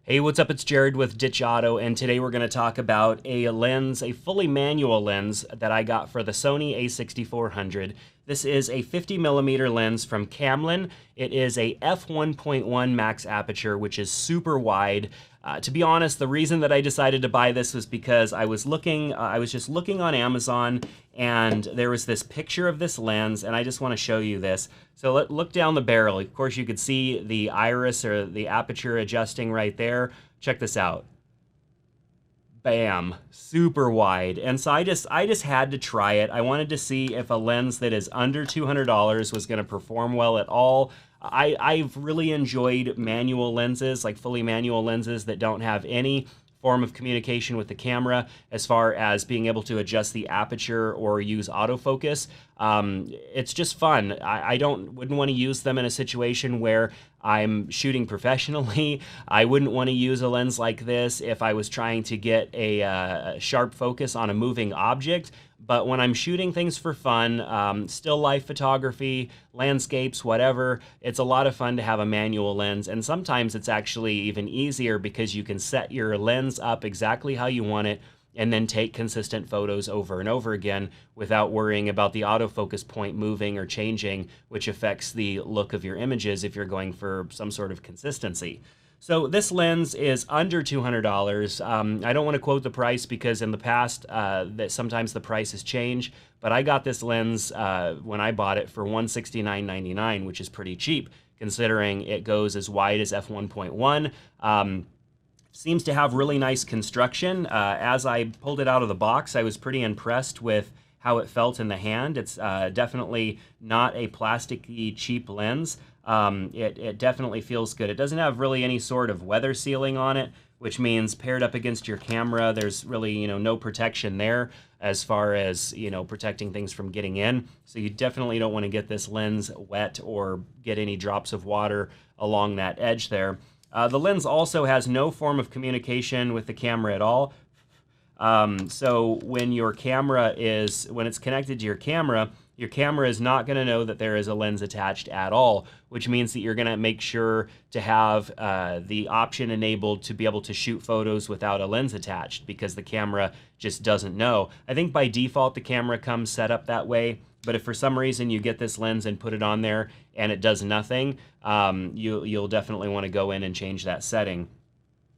Hey, what's up? It's Jerad with Ditch Auto, and today we're going to talk about a lens, a fully manual lens that I got for the Sony a6400. This is a 50mm lens from Kamlan. It is a f1.1 max aperture, which is super wide. To be honest, the reason that I decided to buy this was because I was just looking on Amazon, and there was this picture of this lens, and I just want to show you this. So look down the barrel. Of course, you could see the iris or the aperture adjusting right there. Check this out. Bam, super wide. And so I just had to try it. I wanted to see if a lens that is under $200 was going to perform well at all. I've really enjoyed manual lenses, like fully manual lenses that don't have any form of communication with the camera as far as being able to adjust the aperture or use autofocus. It's just fun. I wouldn't want to use them in a situation where I'm shooting professionally. I wouldn't want to use a lens like this if I was trying to get a sharp focus on a moving object. But when I'm shooting things for fun, still life photography, landscapes, whatever, it's a lot of fun to have a manual lens. And sometimes it's actually even easier because you can set your lens up exactly how you want it and then take consistent photos over and over again without worrying about the autofocus point moving or changing, which affects the look of your images if you're going for some sort of consistency. So this lens is under $200. I don't want to quote the price because in the past that sometimes the prices change, but I got this lens when I bought it for $169.99, which is pretty cheap considering it goes as wide as f1.1. Seems to have really nice construction. As I pulled it out of the box, I was pretty impressed with how it felt in the hand. It's definitely not a plasticky cheap lens. It definitely feels good. It doesn't have really any sort of weather sealing on it, which means paired up against your camera, there's really, no protection there as far as, protecting things from getting in. So you definitely don't want to get this lens wet or get any drops of water along that edge there. The lens also has no form of communication with the camera at all. So when it's connected to your camera is not going to know that there is a lens attached at all, which means that you're going to make sure to have the option enabled to be able to shoot photos without a lens attached because the camera just doesn't know. I think by default the camera comes set up that way, but if for some reason you get this lens and put it on there and it does nothing, you'll definitely want to go in and change that setting.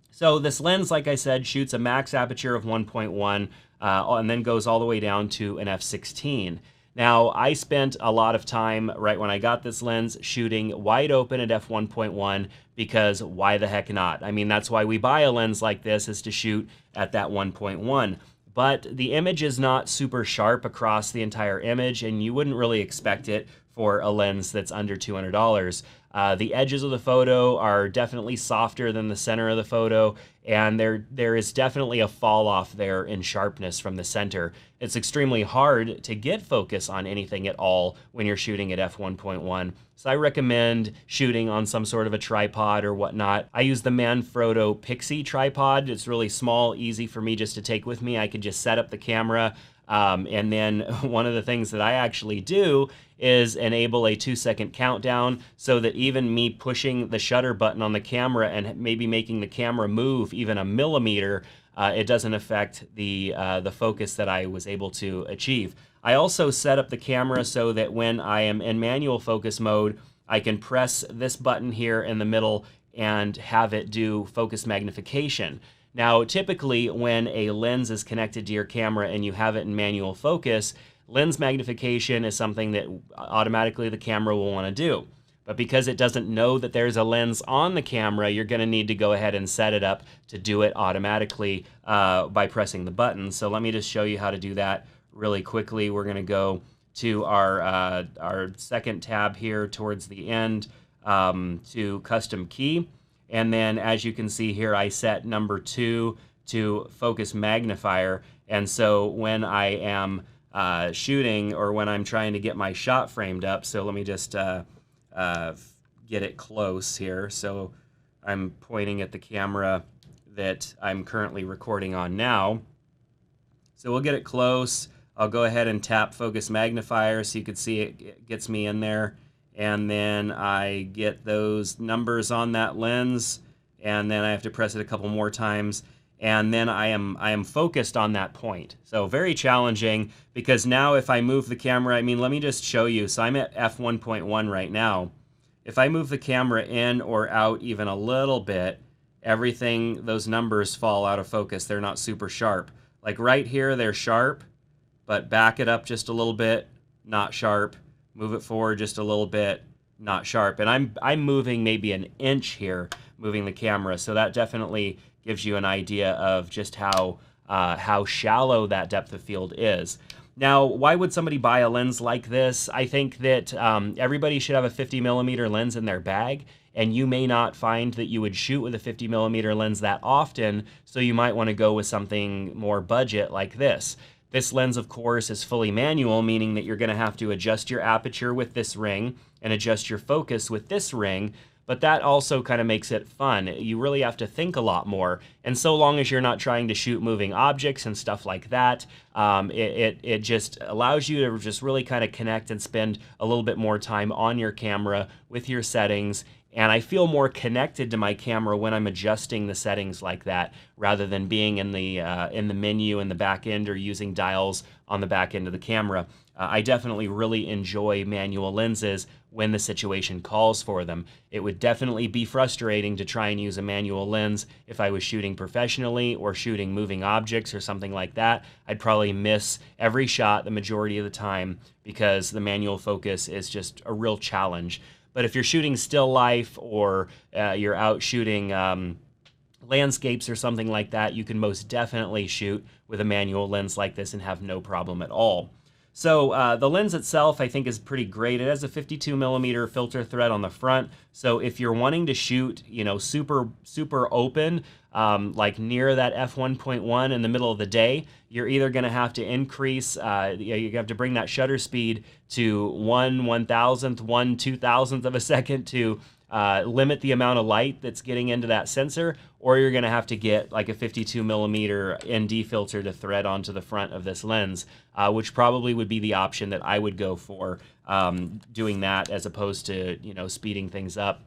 So this lens, like I said, shoots a max aperture of 1.1 and then goes all the way down to an f16. Now, I spent a lot of time right when I got this lens shooting wide open at f1.1 because why the heck not? I mean, that's why we buy a lens like this, is to shoot at that 1.1. But the image is not super sharp across the entire image, and you wouldn't really expect it for a lens that's under $200. The edges of the photo are definitely softer than the center of the photo, and there is definitely a fall off there in sharpness from the center. It's extremely hard to get focus on anything at all when you're shooting at f1.1. So I recommend shooting on some sort of a tripod or whatnot. I use the Manfrotto Pixie tripod. It's really small, easy for me just to take with me. I could just set up the camera. And then one of the things that I actually do is enable a 2-second countdown so that even me pushing the shutter button on the camera and maybe making the camera move even a millimeter, it doesn't affect the focus that I was able to achieve. I also set up the camera so that when I am in manual focus mode, I can press this button here in the middle and have it do focus magnification. Now, typically when a lens is connected to your camera and you have it in manual focus, lens magnification is something that automatically the camera will want to do. But because it doesn't know that there's a lens on the camera, you're going to need to go ahead and set it up to do it automatically by pressing the button. So let me just show you how to do that really quickly. We're going to go to our second tab here towards the end to custom key. And then as you can see here, I set number 2 to focus magnifier. And so when I am shooting, or when I'm trying to get my shot framed up, so let me just get it close here. So I'm pointing at the camera that I'm currently recording on now. So we'll get it close. I'll go ahead and tap focus magnifier so you can see it gets me in there. And then I get those numbers on that lens and then I have to press it a couple more times, and then I am focused on that point. So very challenging, because now if I move the camera, I mean, let me just show you. So I'm at f1.1 right now. If I move the camera in or out even a little bit, everything, those numbers fall out of focus. They're not super sharp. Like right here, they're sharp, but back it up just a little bit, not sharp. Move it forward just a little bit, not sharp. And I'm moving maybe an inch here, moving the camera. So that definitely gives you an idea of just how shallow that depth of field is. Now, why would somebody buy a lens like this? I think that everybody should have a 50mm lens in their bag, and you may not find that you would shoot with a 50mm lens that often, so you might want to go with something more budget like this. This lens, of course, is fully manual, meaning that you're going to have to adjust your aperture with this ring and adjust your focus with this ring, but that also kind of makes it fun. You really have to think a lot more, and so long as you're not trying to shoot moving objects and stuff like that, it just allows you to just really kind of connect and spend a little bit more time on your camera with your settings. And I feel more connected to my camera when I'm adjusting the settings like that, rather than being in the menu in the back end or using dials on the back end of the camera. I definitely really enjoy manual lenses when the situation calls for them. It would definitely be frustrating to try and use a manual lens if I was shooting professionally or shooting moving objects or something like that. I'd probably miss every shot the majority of the time, because the manual focus is just a real challenge. But if you're shooting still life, or you're out shooting landscapes or something like that, you can most definitely shoot with a manual lens like this and have no problem at all. So the lens itself, I think, is pretty great. It has a 52mm filter thread on the front. So if you're wanting to shoot, you know, super open, like near that f1.1 in the middle of the day, you're either going to have to increase, you have to bring that shutter speed to 1/1000th, 1/2000th of a second to limit the amount of light that's getting into that sensor, or you're going to have to get like a 52mm ND filter to thread onto the front of this lens, which probably would be the option that I would go for, doing that as opposed to, you know, speeding things up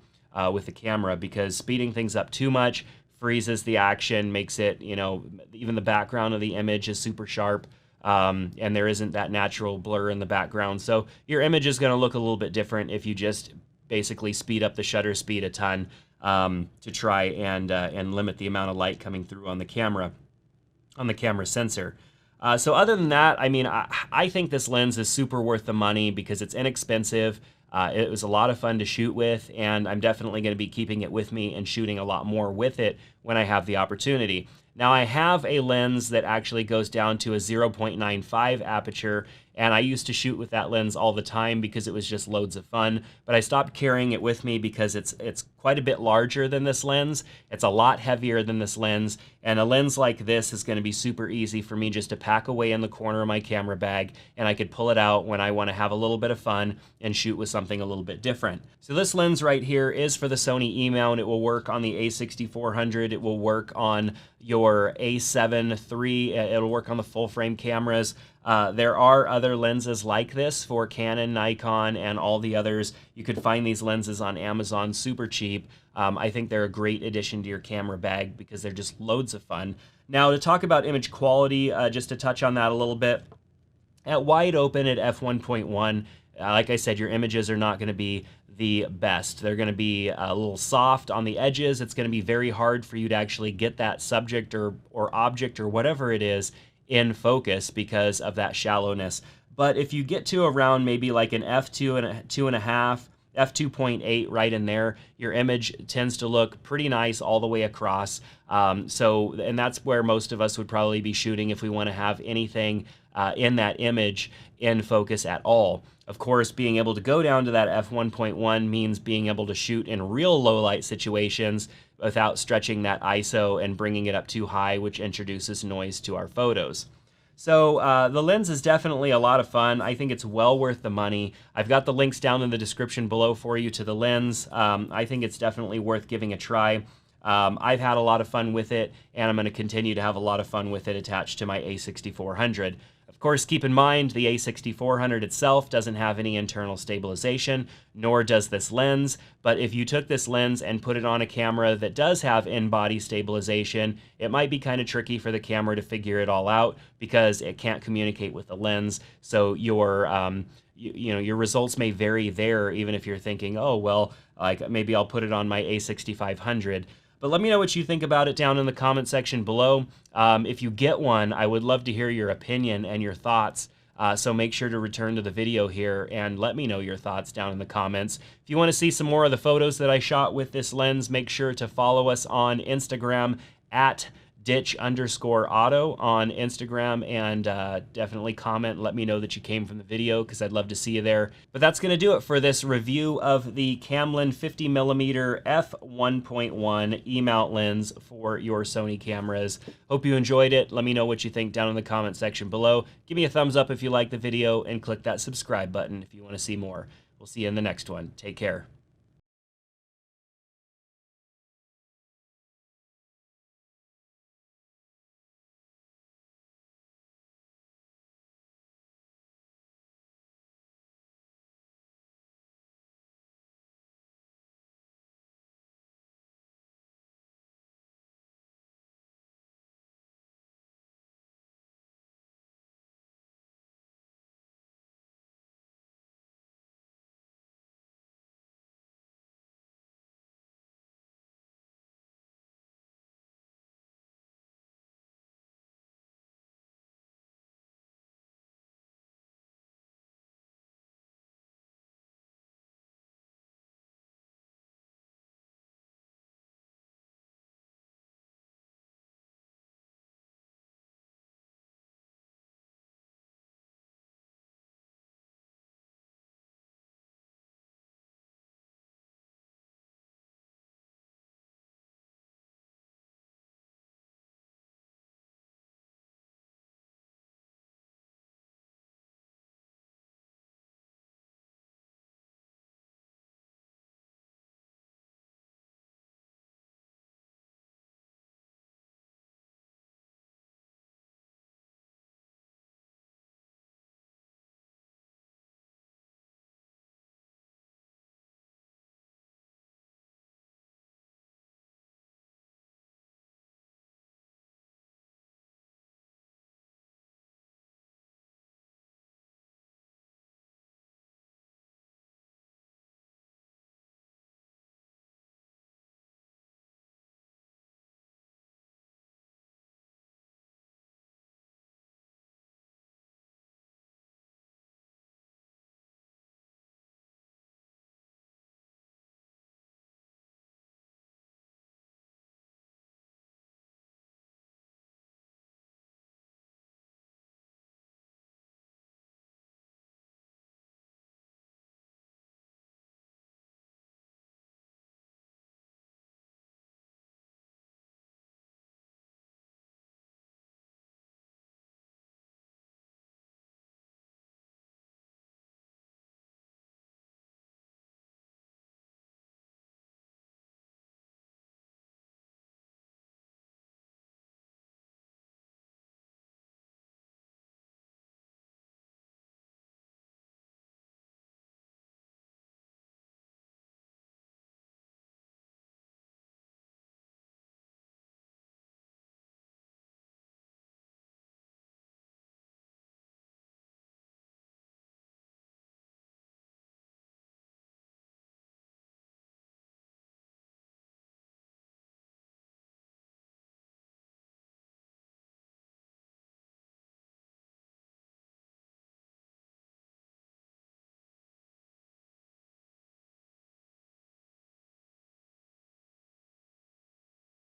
with the camera, because speeding things up too much freezes the action, makes it, you know, even the background of the image is super sharp, and there isn't that natural blur in the background. So your image is going to look a little bit different if you just basically speed up the shutter speed a ton to try and limit the amount of light coming through on the camera sensor. So other than that, I mean, I think this lens is super worth the money because it's inexpensive. It was a lot of fun to shoot with, and I'm definitely going to be keeping it with me and shooting a lot more with it when I have the opportunity. Now, I have a lens that actually goes down to a 0.95 aperture, and I used to shoot with that lens all the time because it was just loads of fun, but I stopped carrying it with me because it's quite a bit larger than this lens. It's a lot heavier than this lens, and a lens like this is going to be super easy for me just to pack away in the corner of my camera bag, and I could pull it out when I want to have a little bbit of fun and shoot with something a little bit different. So this lens right here is for the Sony E-mount. It will work on the a6400. It will work on your A7 III. It'll work on the full frame cameras. There are other lenses like this for Canon, Nikon, and all the others. You could find these lenses on Amazon super cheap. I think they're a great addition to your camera bag because they're just loads of fun. Now, to talk about image quality, just to touch on that a little bit, at wide open at f1.1, like I said, your images are not going to be the best. They're going to be a little soft on the edges. It's going to be very hard for you to actually get that subject or object or whatever it is in focus because of that shallowness. But if you get to around maybe like an f2 and a 2.5, f2.8 right in there, your image tends to look pretty nice all the way across. And that's where most of us would probably be shooting if we want to have anything in that image in focus at all. Of course, being able to go down to that f1.1 means being able to shoot in real low light situations without stretching that ISO and bringing it up too high, which introduces noise to our photos. So the lens is definitely a lot of fun. I think it's well worth the money. I've got the links down in the description below for you to the lens. I think it's definitely worth giving a try. I've had a lot of fun with it, and I'm going to continue to have a lot of fun with it attached to my a6400. Of course, keep in mind the a6400 itself doesn't have any internal stabilization, nor does this lens, but if you took this lens and put it on a camera that does have in-body stabilization, it might be kind of tricky for the camera to figure it all out because it can't communicate with the lens, so your your results may vary there, even if you're thinking, oh, well, like maybe I'll put it on my a6500. But let me know what you think about it down in the comment section below. If you get one, I would love to hear your opinion and your thoughts. So make sure to return to the video here and let me know your thoughts down in the comments. If you want to see some more of the photos that I shot with this lens, make sure to follow us on Instagram at @ditch_auto on Instagram, and definitely comment and let me know that you came from the video because I'd love to see you there. But that's going to do it for this review of the Kamlan 50mm f1.1 E-mount lens for your Sony cameras. Hope you enjoyed it. Let me know what you think down in the comment section below. Give me a thumbs up if you like the video and click that subscribe button if you want to see more. We'll see you in the next one. Take care.